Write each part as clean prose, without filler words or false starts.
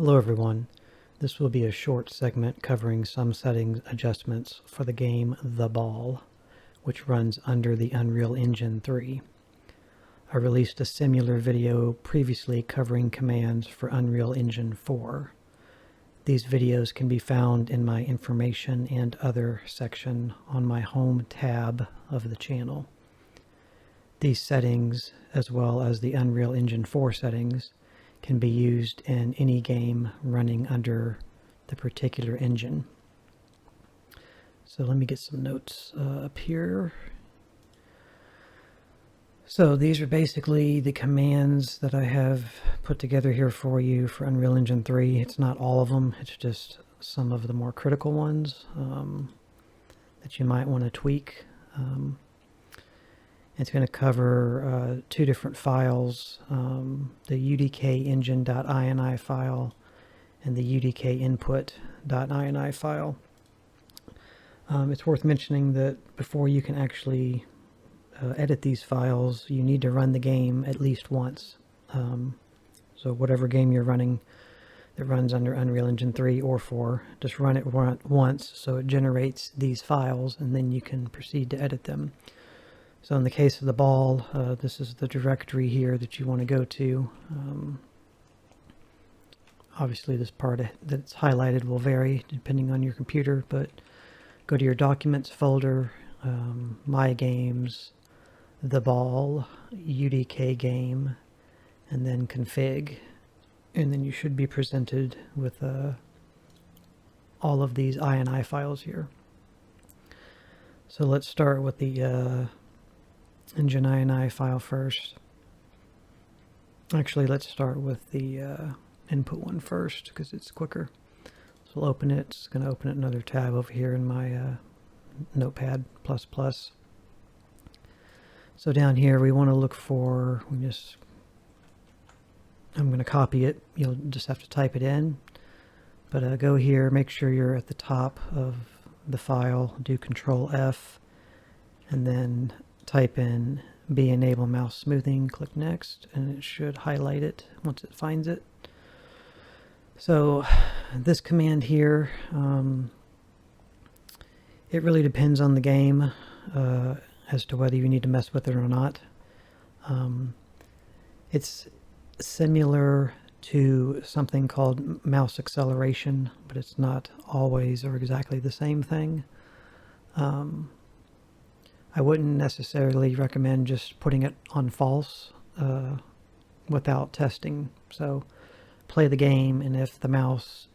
Hello everyone. This will be a short segment covering some settings adjustments for the game The Ball, which runs under the Unreal Engine 3. I released a similar video previously covering commands for Unreal Engine 4. These videos can be found in my information and other section on my home tab of the channel. These settings, as well as the Unreal Engine 4 settings, can be used in any game running under the particular engine. So let me get some notes up here. So these are basically the commands that I have put together here for you for Unreal Engine 3. It's not all of them, it's just some of the more critical ones that you might want to tweak. It's going to cover two different files, the udkengine.ini file and the udkinput.ini file. It's worth mentioning that before you can actually edit these files, you need to run the game at least once. So whatever game you're running that runs under Unreal Engine 3 or 4, just run it once so it generates these files and then you can proceed to edit them. So in the case of The Ball, this is the directory here that you want to go to. Obviously this part that's highlighted will vary depending on your computer, but go to your Documents folder, My Games, The Ball, UDK Game, and then Config. And then you should be presented with all of these INI files here. So let's start with the Engine INI file first. Actually, let's start with the input one first because it's quicker. So we'll open it. It's going to open another tab over here in my Notepad++. So down here we want to look for, I'm going to copy it. You'll just have to type it in. But go here, make sure you're at the top of the file, do Control F, and then type in enable mouse smoothing, click next, and it should highlight it once it finds it. So this command here, it really depends on the game as to whether you need to mess with it or not. It's similar to something called mouse acceleration, but it's not always or exactly the same thing. I wouldn't necessarily recommend just putting it on false without testing. So play the game, and if the mouse,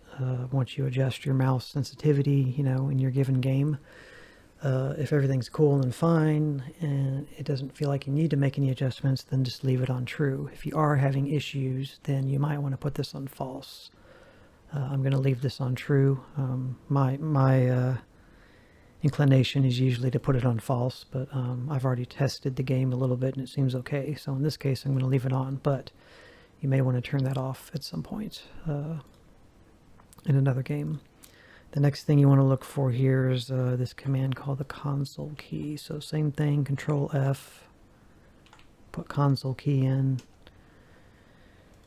once you adjust your mouse sensitivity, in your given game, if everything's cool and fine and it doesn't feel like you need to make any adjustments, then just leave it on true. If you are having issues, then you might want to put this on false. I'm going to leave this on true. My inclination is usually to put it on false, but I've already tested the game a little bit and it seems okay. So in this case, I'm going to leave it on, but you may want to turn that off at some point in another game. The next thing you want to look for here is this command called the console key. So same thing, Control F, put console key in.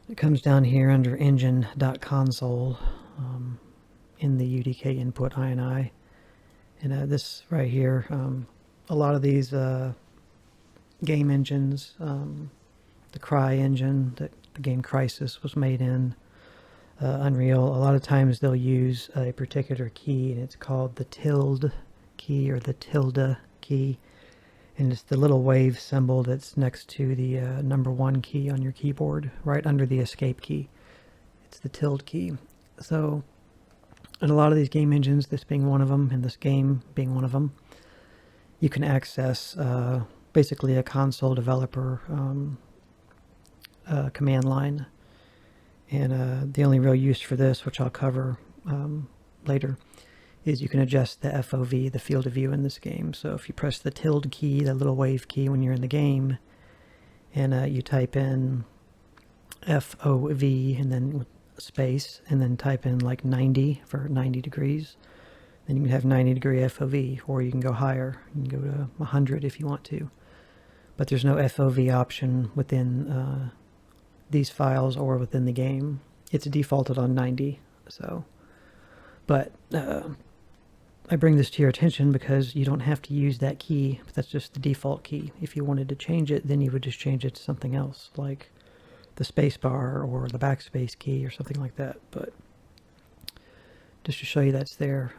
It comes down here under engine.console in the UDK input INI. And this right here, a lot of these game engines, the Cry engine that the game Crysis was made in, Unreal, a lot of times they'll use a particular key, and it's called the tilde key or the tilde key. And it's the little wave symbol that's next to the #1 key on your keyboard, right under the escape key. It's the tilde key. So in a lot of these game engines, this being one of them, and this game being one of them, you can access basically a console developer command line. And the only real use for this, which I'll cover later, is you can adjust the FOV, the field of view in this game. So if you press the tilde key, the little wave key when you're in the game, and you type in FOV and then space, and then type in like 90 for 90 degrees, then you can have 90 degree FOV, or you can go higher. You can go to 100 if you want to. But there's no FOV option within these files or within the game. it's defaulted on 90. So, but I bring this to your attention because you don't have to use that key. That's just the default key. If you wanted to change it, then you would just change it to something else, like the space bar or the backspace key or something like that. But just to show you that's there.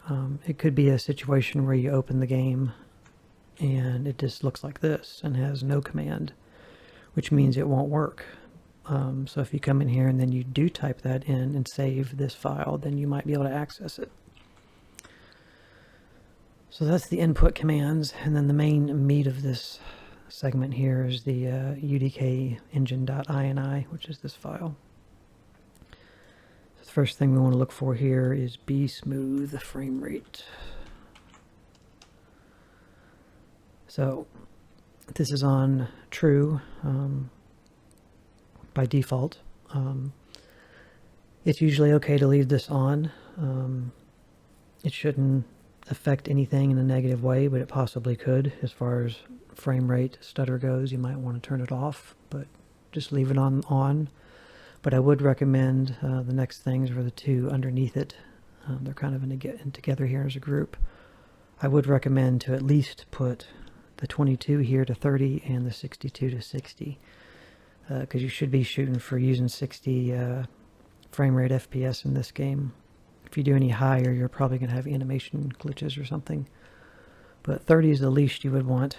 It could be a situation where you open the game and it just looks like this and has no command, which means it won't work. So if you come in here and then you do type that in and save this file, then you might be able to access it. So that's the input commands, and then the main meat of this segment here is the UDK engine.ini, which is this file. The first thing we want to look for here is be smooth frame rate. So this is on true by default. It's usually okay to leave this on. It shouldn't affect anything in a negative way, but it possibly could. As far as frame rate stutter goes, you might want to turn it off, but just leave it on. But I would recommend the next things are the two underneath it. They're kind of in together here as a group. I would recommend to at least put the 22 here to 30 and the 62 to 60, because you should be shooting for using 60 frame rate FPS in this game. If you do any higher, you're probably going to have animation glitches or something. But 30 is the least you would want.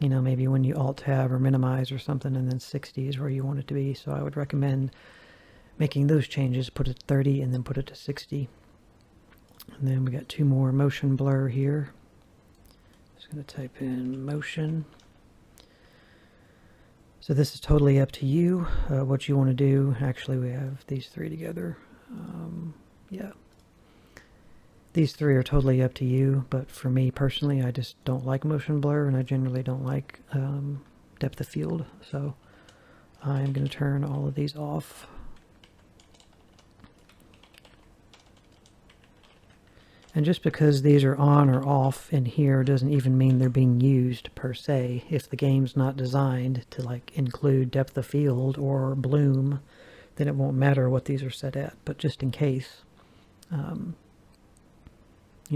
You know, maybe when you Alt-Tab or minimize or something, and then 60 is where you want it to be. So I would recommend making those changes. Put it to 30 and then put it to 60. And then we got two more motion blur here. Just going to type in motion. So this is totally up to you, what you want to do. Actually, we have these three together. Yeah. These three are totally up to you, but for me personally, I just don't like motion blur, and I generally don't like depth of field. So I'm going to turn all of these off. And just because these are on or off in here doesn't even mean they're being used per se. If the game's not designed to like include depth of field or bloom, then it won't matter what these are set at. But just in case, you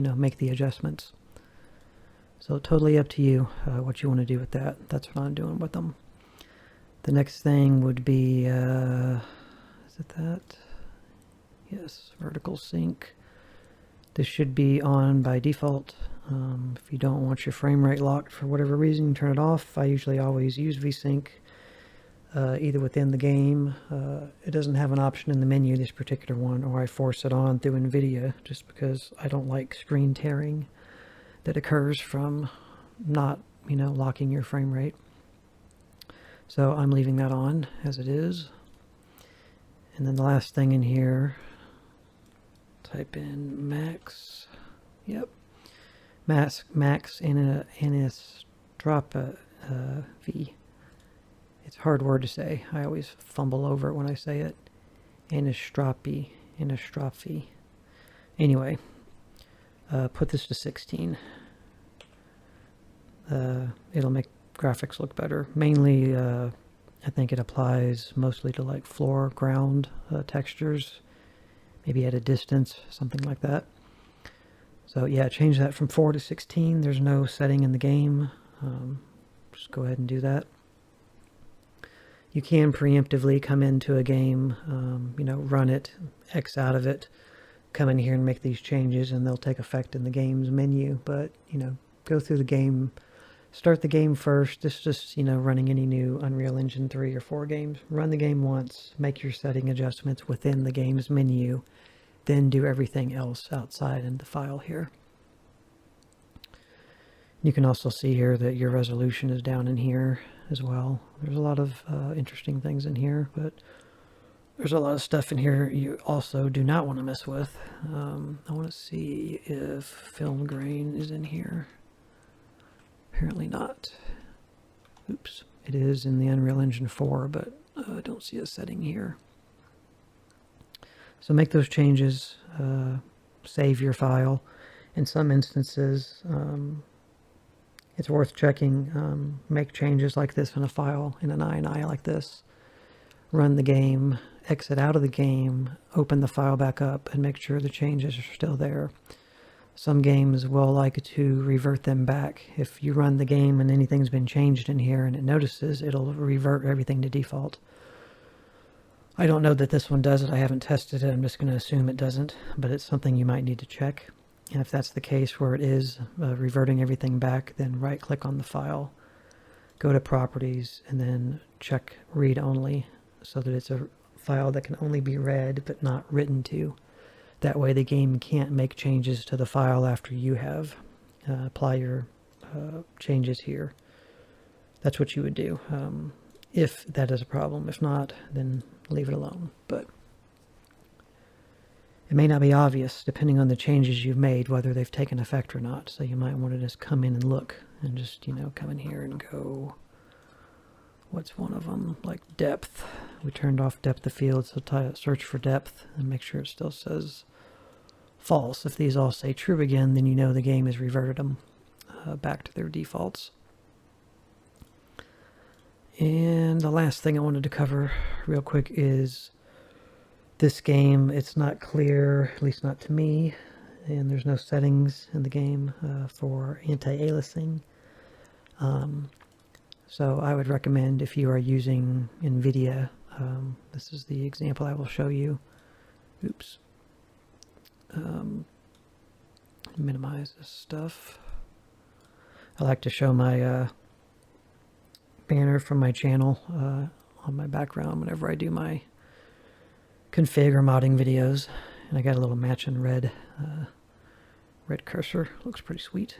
know, make the adjustments. So totally up to you what you want to do with that. That's what I'm doing with them. The next thing would be, is it that? Yes, vertical sync. This should be on by default. If you don't want your frame rate locked for whatever reason, you turn it off. I usually always use VSync either within the game. It doesn't have an option in the menu, this particular one, or I force it on through NVIDIA just because I don't like screen tearing that occurs from not, you know, locking your frame rate. So I'm leaving that on as it is. And then the last thing in here, type in max. Yep. Max anisotropa V. It's a hard word to say. I always fumble over it when I say it. Anisotropy. Anyway, put this to 16. It'll make graphics look better. Mainly, I think it applies mostly to like floor, ground textures. Maybe at a distance, something like that. So yeah, change that from 4 to 16. There's no setting in the game. Just go ahead and do that. You can preemptively come into a game, you know, run it, X out of it, come in here and make these changes, and they'll take effect in the game's menu. But, you know, go through the game, start the game first. This is just, you know, running any new Unreal Engine 3 or 4 games. Run the game once, make your setting adjustments within the game's menu, then do everything else outside in the file here. You can also see here that your resolution is down in here as well. There's a lot of interesting things in here, but there's a lot of stuff in here you also do not want to mess with. I want to see if film grain is in here. Apparently not. Oops. It is in the Unreal Engine 4, but I don't see a setting here. So make those changes, save your file. In some instances, it's worth checking. Make changes like this in a file, in an INI like this. Run the game, exit out of the game, open the file back up, and make sure the changes are still there. Some games will like to revert them back. If you run the game and anything's been changed in here and it notices, it'll revert everything to default. I don't know that this one does it. I haven't tested it. I'm just going to assume it doesn't, but it's something you might need to check. And if that's the case where it is reverting everything back, then right-click on the file, go to Properties, and then check Read Only so that it's a file that can only be read but not written to. That way the game can't make changes to the file after you have. Apply your changes here. That's what you would do if that is a problem. If not, then leave it alone. But it may not be obvious, depending on the changes you've made, whether they've taken effect or not. So you might want to just come in and look and just, come in here and go, what's one of them? Like depth. We turned off depth of field, so search for depth and make sure it still says false. If these all say true again, then you know the game has reverted them back to their defaults. And the last thing I wanted to cover real quick is this game. It's not clear, at least not to me, and there's no settings in the game for anti-aliasing. So I would recommend, if you are using NVIDIA, this is the example I will show you. Oops. Minimize this stuff. I like to show my banner from my channel on my background whenever I do my config or modding videos, and I got a little matching red cursor. Looks pretty sweet.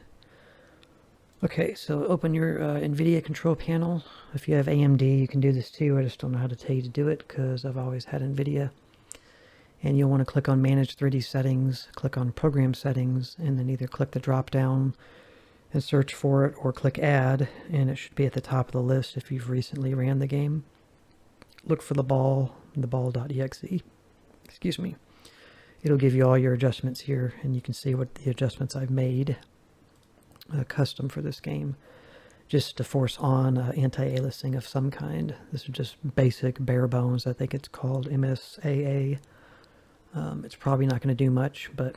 Okay, so open your NVIDIA control panel. If you have AMD, you can do this too. I just don't know how to tell you to do it because I've always had NVIDIA. And you'll want to click on Manage 3D Settings, click on Program Settings, and then either click the drop down and search for it, or click Add, and it should be at the top of the list if you've recently ran the game. Look for the ball.exe. Excuse me. It'll give you all your adjustments here, and you can see what the adjustments I've made custom for this game, just to force on anti-aliasing of some kind. This is just basic, bare bones. I think it's called MSAA. It's probably not going to do much, but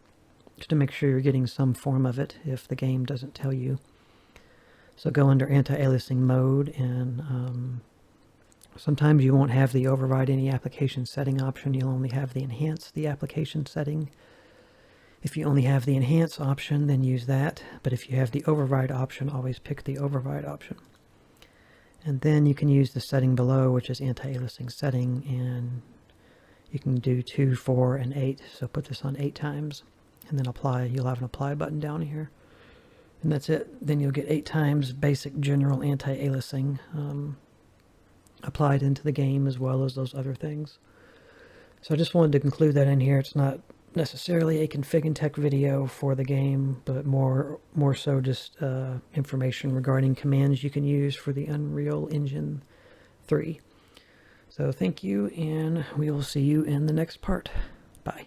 just to make sure you're getting some form of it if the game doesn't tell you. So go under anti-aliasing mode, and sometimes you won't have the override any application setting option. You'll only have the enhance the application setting. If you only have the enhance option, then use that. But if you have the override option, always pick the override option. And then you can use the setting below, which is anti-aliasing setting, and you can do 2, 4, and 8. So put this on 8 times, and then apply. You'll have an apply button down here. And that's it. Then you'll get 8 times basic general anti-aliasing applied into the game, as well as those other things. So I just wanted to conclude that in here. It's not necessarily a config and tech video for the game, but more so just information regarding commands you can use for the Unreal Engine 3. So thank you, and we will see you in the next part. Bye.